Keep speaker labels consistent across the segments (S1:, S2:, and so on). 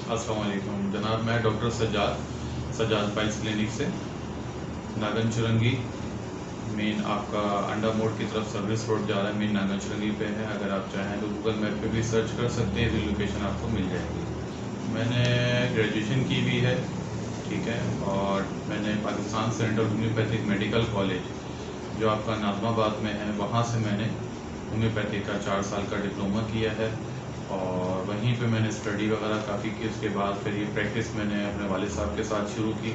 S1: अस्सलाम वालेकुम जनाब, मैं डॉक्टर सज्जाद पाइल्स क्लिनिक से नागन चुरंगी मेन आपका अंडा मोड़ की तरफ सर्विस रोड जा रहा है, मेन नागन चुरंगी पे है। अगर आप चाहें तो गूगल मैप पे भी सर्च कर सकते हैं, फिर लोकेशन आपको मिल जाएगी। मैंने ग्रेजुएशन की हुई है, ठीक है, और मैंने Pakistan central homeopathic medical college जो आपका नाज़माबाद में है, वहाँ से मैंने होम्योपैथी का 4 साल का डिप्लोमा किया है और वहीं पे मैंने स्टडी वगैरह काफ़ी की। उसके बाद फिर ये प्रैक्टिस मैंने अपने वालिद साहब के साथ शुरू की,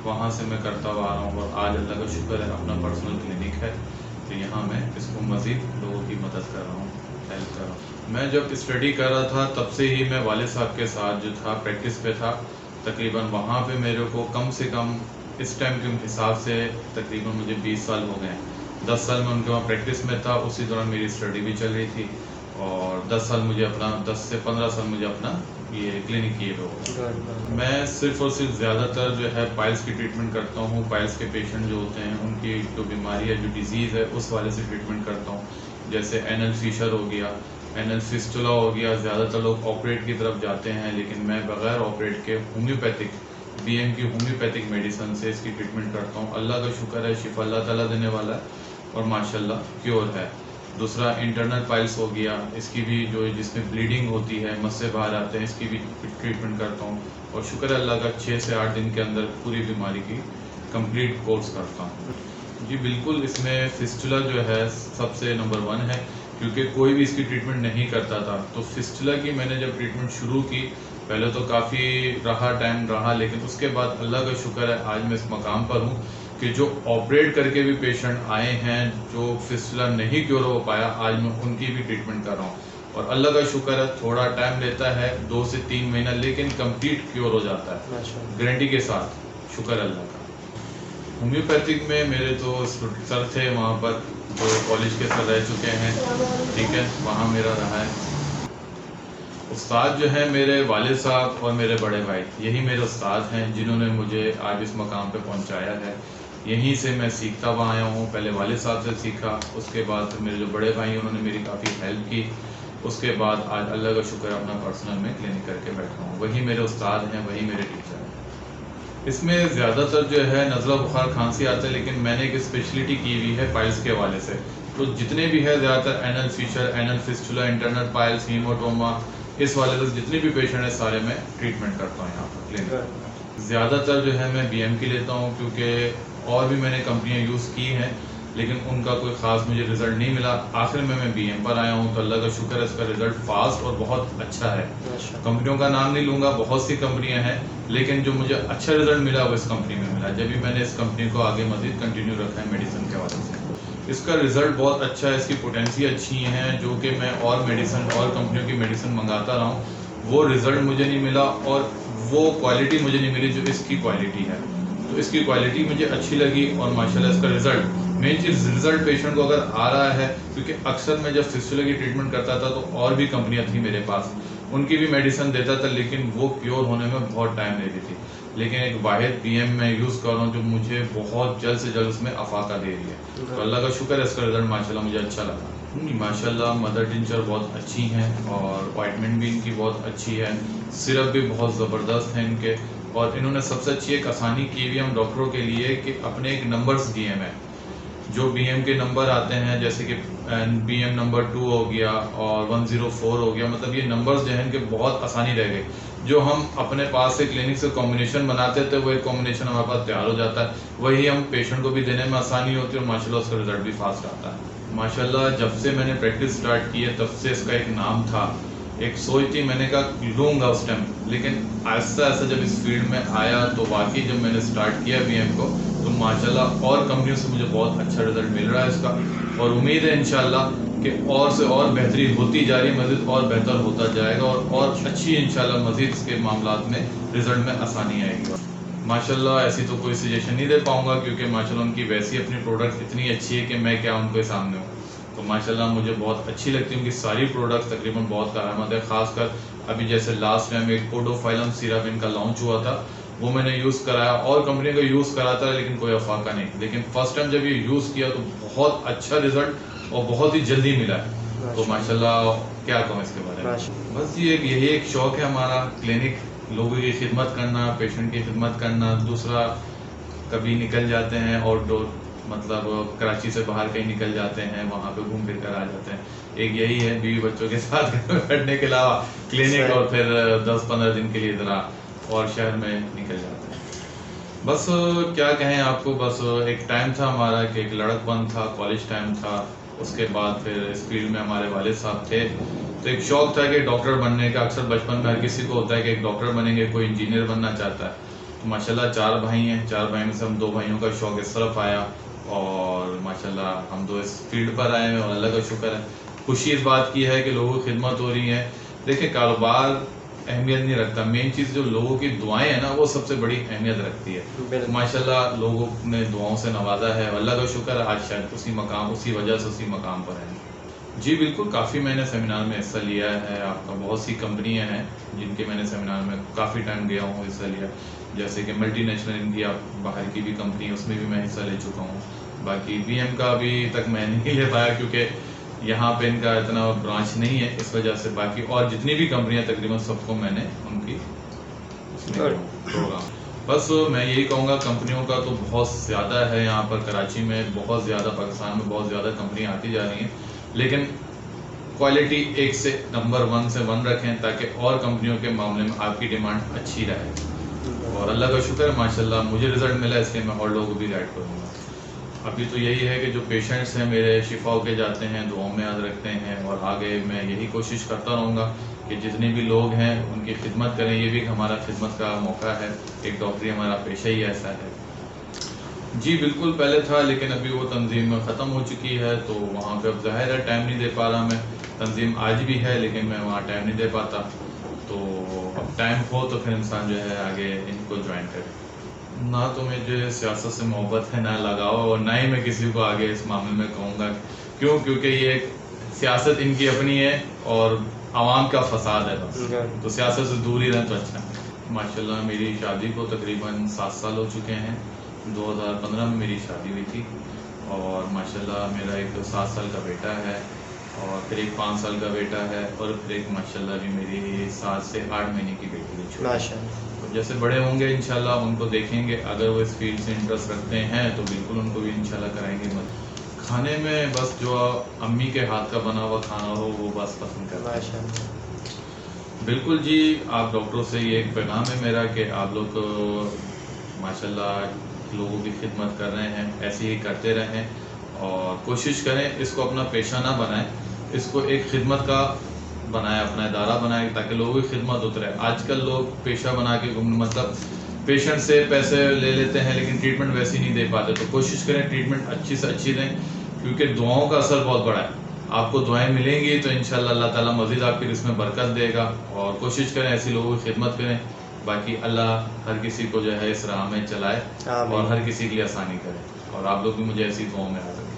S1: वहाँ से मैं करता हुआ आ रहा हूँ और आज अल्लाह का शुक्र है अपना पर्सनल क्लिनिक है, तो यहाँ मैं इसको मज़ीद लोगों की मदद कर रहा हूँ, हेल्प कर रहा हूँ। मैं जब स्टडी कर रहा था तब से ही मैं वालिद साहब के साथ जो था प्रैक्टिस पे था। तकरीबन वहाँ पे मेरे को कम से कम इस टाइम के हिसाब से तकरीबन मुझे 20 साल हो गए। 10 साल में उनके वहाँ प्रैक्टिस में था, उसी दौरान मेरी स्टडी भी चल रही थी और 10 से 15 साल मुझे अपना ये क्लिनिक किए हुए। मैं सिर्फ और सिर्फ ज़्यादातर जो है पाइल्स की ट्रीटमेंट करता हूँ। पाइल्स के पेशेंट जो होते हैं उनकी जो बीमारी है, जो डिजीज़ है, उस वाले से ट्रीटमेंट करता हूँ। जैसे एनल फिशर हो गया, एनल फिस्टुला हो गया। ज़्यादातर लोग ऑपरेट की तरफ जाते हैं, लेकिन मैं बग़ैर ऑपरेट के होम्योपैथिक BM की होम्योपैथिक मेडिसिन से इसकी ट्रीटमेंट करता हूँ। अल्लाह का शुक्र है, शिफा अल्लाह ताला देने वाला है और माशाल्लाह क्योर है। दूसरा इंटरनल पाइल्स हो गया, इसकी भी जो जिसमें ब्लीडिंग होती है, मस्से बाहर आते हैं, इसकी भी ट्रीटमेंट करता हूँ और शुक्र है अल्लाह का 6 से 8 दिन के अंदर पूरी बीमारी की कंप्लीट कोर्स करता हूँ। जी बिल्कुल, इसमें फिस्टुला जो है सबसे नंबर 1 है, क्योंकि कोई भी इसकी ट्रीटमेंट नहीं करता था। तो फिस्टुला की मैंने जब ट्रीटमेंट शुरू की, पहले तो काफ़ी टाइम रहा, लेकिन उसके बाद अल्लाह का शुक्र है आज मैं इस मकाम पर हूँ कि जो ऑपरेट करके भी पेशेंट आए हैं, जो फिस्टुला नहीं क्योर हो पाया, आज मैं उनकी भी ट्रीटमेंट कर रहा हूँ और अल्लाह का शुक्र है थोड़ा टाइम लेता है, 2 से 3 महीना, लेकिन कंप्लीट क्योर हो जाता है गारंटी के साथ, शुक्र अल्लाह का। होम्योपैथिक में मेरे तो सर थे वहाँ पर जो कॉलेज के सर रह चुके हैं, ठीक है, वहाँ मेरा रहा है। उस्ताद जो है मेरे वालिद साहब और मेरे बड़े भाई, यही मेरे उस्ताद हैं जिन्होंने मुझे आज इस मकाम पे पहुंचाया है। यहीं से मैं सीखता हुआ आया हूँ। पहले वालिद साहब से सीखा, उसके बाद फिर मेरे जो बड़े भाई उन्होंने मेरी काफ़ी हेल्प की। उसके बाद आज अल्लाह का शुक्र है अपना पर्सनल में क्लिनिक करके बैठा हूँ। वही मेरे उस्ताद हैं, वही मेरे टीचर हैं। इसमें ज़्यादातर जो है नज़ला, बुखार, खांसी आता है, लेकिन मैंने एक स्पेशलिटी की हुई है पाइल्स के हवाले से। तो जितने भी है ज़्यादातर anal fissure, anal fistula, internal piles, haematoma, इस वाले से जितने भी पेशेंट हैं सारे मैं ट्रीटमेंट करता हूँ यहाँ पर क्लिनिक। ज़्यादातर जो है मैं BM की लेता हूँ, क्योंकि और भी मैंने कंपनियाँ यूज़ की हैं, लेकिन उनका कोई ख़ास मुझे रिज़ल्ट नहीं मिला। आखिर में मैं BM पर आया हूँ, तो अल्लाह का शुक्र है इसका रिज़ल्ट फास्ट और बहुत अच्छा है। कंपनियों का नाम नहीं लूँगा, बहुत सी कंपनियाँ हैं, लेकिन जो मुझे अच्छा रिज़ल्ट मिला वो इस कंपनी में मिला, जब भी मैंने इस कंपनी को आगे मज़ीद कंटिन्यू रखा है मेडिसिन के हवाले से। इसका रिज़ल्ट बहुत अच्छा है, इसकी पोटेंसी अच्छी है, जो कि मैं और मेडिसिन और कंपनियों की मेडिसिन मंगाता रहा हूँ, वो रिज़ल्ट मुझे नहीं मिला और वो क्वालिटी मुझे नहीं मिली जो इसकी क्वालिटी है। तो इसकी क्वालिटी मुझे अच्छी लगी और माशाल्लाह इसका रिज़ल्ट, मेन चीज़ रिज़ल्ट पेशेंट को अगर आ रहा है, क्योंकि अक्सर मैं जब फिस्टुला की ट्रीटमेंट करता था तो और भी कंपनियाँ थी मेरे पास, उनकी भी मेडिसिन देता था, लेकिन वो क्योर होने में बहुत टाइम लेती थी। लेकिन एक वाहिद BM मैं यूज़ कर रहा हूँ जो मुझे बहुत जल्द से जल्द उसमें अफाका दे रही है, तो अल्लाह का शुक्र है इसका रिज़ल्ट माशाल्लाह मुझे अच्छा लगा। माशाल्लाह मदर टिंचर बहुत अच्छी हैं और ऑइंटमेंट भी इनकी बहुत अच्छी है, सिरप भी बहुत ज़बरदस्त हैं इनके, और इन्होंने सबसे अच्छी एक आसानी की हुई हम डॉक्टरों के लिए कि अपने एक नंबर्स दिए हैं। जो BM के नंबर आते हैं, जैसे कि BM नंबर 2 हो गया और 104 हो गया, मतलब ये नंबर्स जो हैं इनके बहुत आसानी रह गई। जो हम अपने पास से क्लिनिक से कॉम्बिनेशन बनाते थे, वो एक कॉम्बिनेशन हमारे पास तैयार हो जाता है, वही हम पेशेंट को भी देने में आसानी होती है और माशाल्लाह उसका रिज़ल्ट भी फास्ट आता है। माशाल्लाह जब से मैंने प्रैक्टिस स्टार्ट की है तब से इसका एक नाम था, एक सोच थी, मैंने कहा लूँगा उस टाइम, लेकिन आहिस्ता आहिस्ता जब इस फील्ड में आया तो वाकई जब मैंने स्टार्ट किया BM को, तो माशाल्लाह और कंपनियों से मुझे बहुत अच्छा रिज़ल्ट मिल रहा है इसका, और उम्मीद है इंशाल्लाह कि और से और बेहतरी होती जा रही है, मज़ीद और बेहतर होता जाएगा और अच्छी इंशाल्लाह मज़ीद इसके मामलात में रिज़ल्ट में आसानी आएगी। माशाल्लाह ऐसी तो कोई सजेशन नहीं दे पाऊँगा, क्योंकि माशाल्लाह उनकी वैसी अपनी प्रोडक्ट इतनी अच्छी है कि मैं क्या उनके सामने हूँ। तो माशाल्लाह मुझे बहुत अच्छी लगती है उनकी सारी प्रोडक्ट्स, तकरीबन बहुत कारआमद है। ख़ासकर अभी जैसे लास्ट टाइम एक पोडोफाइलम सिरप इनका लॉन्च हुआ था, वो मैंने यूज़ कराया, और कंपनी का यूज़ कराता है लेकिन कोई अफाका नहीं, लेकिन फ़र्स्ट टाइम जब ये यूज़ किया तो बहुत अच्छा रिज़ल्ट और बहुत ही जल्दी मिला है। तो माशाल्लाह क्या कहूँ इसके बारे में, बस ये यही एक शौक़ है हमारा क्लिनिक لوگوں کی خدمت کرنا، پیشنٹ کی خدمت کرنا. دوسرا کبھی نکل جاتے ہیں آؤٹ ڈور، مطلب کراچی سے باہر کہیں نکل جاتے ہیں، وہاں پہ گھوم پھر کر آ جاتے ہیں. ایک یہی ہے بیوی بچوں کے ساتھ گھر میں بیٹھنے کے علاوہ کلینک، اور پھر 10-15 دن کے لیے ذرا اور شہر میں نکل جاتے ہیں. بس کیا کہیں آپ کو، بس ایک ٹائم تھا ہمارا کہ ایک لڑک پن تھا، کالج ٹائم تھا. اس کے بعد پھر اس فیلڈ میں ہمارے والد صاحب تھے، تو ایک شوق تھا کہ ڈاکٹر بننے کا. اکثر بچپن میں ہر کسی کو ہوتا ہے کہ ایک ڈاکٹر بنیں گے، کوئی انجینئر بننا چاہتا ہے. تو ماشاءاللہ 4 بھائی ہیں، 4 بھائی میں سے ہم 2 بھائیوں کا شوق اس طرف آیا، اور ماشاءاللہ ہم 2 اس فیلڈ پر آئے ہیں، اور اللہ کا شکر ہے. خوشی اس بات کی ہے کہ لوگوں کی خدمت ہو رہی ہے. دیکھیں کاروبار اہمیت نہیں رکھتا، مین چیز جو لوگوں کی دعائیں ہیں نا وہ سب سے بڑی اہمیت رکھتی ہے. ماشاءاللہ لوگوں نے دعاؤں سے نوازا ہے، اللہ کا شکر ہے. آج شاید اسی وجہ سے اسی مقام پر ہیں. جی بالکل، کافی میں نے سیمینار میں حصہ لیا ہے. آپ کا بہت سی کمپنیاں ہیں جن کے میں نے سیمینار میں کافی ٹائم گیا ہوں، حصہ لیا. جیسے کہ ملٹی نیشنل ان کی آپ باہر کی بھی کمپنی ہے، اس میں بھی میں حصہ لے چکا ہوں. باقی بی ایم کا ابھی تک میں نہیں لے پایا کیونکہ یہاں پہ ان کا اتنا برانچ نہیں ہے، اس وجہ سے. باقی اور جتنی بھی کمپنیاں تقریباً سب کو میں نے ان کی پروگرام. بس میں یہی کہوں گا کمپنیوں کا تو بہت زیادہ ہے یہاں پر کراچی میں، بہت زیادہ، پاکستان میں بہت زیادہ کمپنیاں آتی جا رہی ہیں. لیکن کوالٹی ایک سے نمبر 1 سے 1 رکھیں تاکہ اور کمپنیوں کے معاملے میں آپ کی ڈیمانڈ اچھی رہے. اور اللہ کا شکر ہے ماشاءاللہ مجھے رزلٹ ملا، اس لیے میں اور لوگوں کو بھی گائیڈ کروں گا. ابھی تو یہی ہے کہ جو پیشنٹس ہیں میرے شفا ہو کے جاتے ہیں، دعاؤں میں یاد رکھتے ہیں، اور آگے میں یہی کوشش کرتا رہوں گا کہ جتنے بھی لوگ ہیں ان کی خدمت کریں. یہ بھی ہمارا خدمت کا موقع ہے، ایک ڈاکٹری ہمارا پیشہ ہی ایسا ہے. جی بالکل پہلے تھا، لیکن ابھی وہ تنظیم ختم ہو چکی ہے، تو وہاں پہ اب ظاہر ہے ٹائم نہیں دے پا رہا میں. تنظیم آج بھی ہے لیکن میں وہاں ٹائم نہیں دے پاتا. تو اب ٹائم ہو تو پھر انسان جو ہے آگے ان کو جوائن کرے. نہ تو مجھے سیاست سے محبت ہے، نہ لگاؤ، اور نہ ہی میں کسی کو آگے اس معاملے میں کہوں گا. کیونکہ یہ ایک سیاست ان کی اپنی ہے اور عوام کا فساد ہے بس. تو سیاست سے دور ہی رہیں تو اچھا ہے. ماشاءاللہ میری شادی کو تقریباً 7 سال ہو چکے ہیں. 2015 میں میری شادی ہوئی تھی، اور ماشاءاللہ میرا ایک 7 سال کا بیٹا ہے، اور پھر ایک 5 سال کا بیٹا ہے، اور پھر ایک ماشاءاللہ بھی میری 7 سے 8 مہینے کی بیٹی ہے. جیسے بڑے ہوں گے انشاءاللہ ان کو دیکھیں گے، اگر وہ اس فیلڈ سے انٹرسٹ رکھتے ہیں تو بالکل ان کو بھی انشاءاللہ کرائیں گے. کھانے میں بس جو امی کے ہاتھ کا بنا ہوا کھانا ہو وہ بس پسند کرتا ہے. بالکل جی، آپ ڈاکٹروں سے یہ ایک پیغام ہے میرا کہ آپ لوگ ماشاءاللہ لوگوں کی خدمت کر رہے ہیں، ایسے ہی کرتے رہیں، اور کوشش کریں اس کو اپنا پیشہ نہ بنائیں، اس کو ایک خدمت کا بنائیں، اپنا ادارہ بنائیں تاکہ لوگوں کی خدمت ہوتی رہے. آج کل لوگ پیشہ بنا کے مطلب پیشنٹ سے پیسے لے لیتے ہیں لیکن ٹریٹمنٹ ویسی نہیں دے پاتے. تو کوشش کریں ٹریٹمنٹ اچھی سے اچھی دیں، کیونکہ دعاؤں کا اثر بہت بڑا ہے. آپ کو دعائیں ملیں گی تو انشاءاللہ اللہ تعالیٰ مزید آپ کی اس میں برکت دے گا. اور کوشش کریں ایسی لوگوں کی خدمت کریں. باقی اللہ ہر کسی کو جو ہے اس راہ میں چلائے اور ہر کسی کے لیے آسانی کرے. اور آپ لوگ بھی مجھے ایسی دعاؤں میں یاد رکھیں.